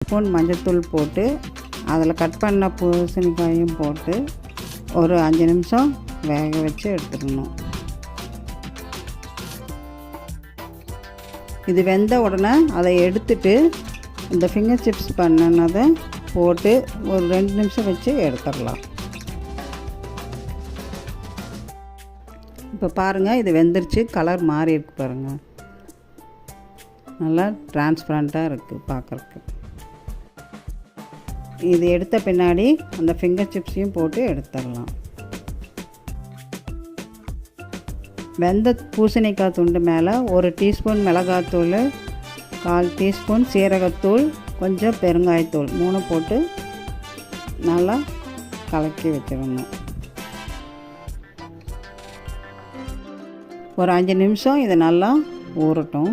Teaspoon மஞ்சள்தூள் போட்டு அதில் கட் பண்ண பூசணிக்காயும் போட்டு ஒரு 5 நிமிஷம் வேக வச்சு எடுத்துக்கணும். இது வெந்த உடனே அதை எடுத்துட்டு இந்த ஃபிங்கர் சிப்ஸ் பண்ணினதை போட்டு ஒரு 2 நிமிஷம் வச்சு எடுத்துடலாம். இப்போ பாருங்கள், இது வெந்துருச்சு. கலர் மாறி இருக்கு பாருங்கள். நல்லா டிரான்ஸ்பரண்ட்டாக இருக்குது பார்க்குறக்கு. இது எடுத்த பின்னாடி அந்த ஃபிங்கர் சிப்ஸையும் போட்டு எடுத்துடலாம். வெந்த பூசணிக்காய் துண்டு மேலே 1 டீஸ்பூன் மிளகாத்தூள், 1/4 டீஸ்பூன் சீரகத்தூள், கொஞ்சம் பெருங்காயத்தூள் 3 போட்டு நல்லா கலக்கி வச்சிடணும். ஒரு 5 நிமிஷம் இதை நல்லா ஊறட்டும்.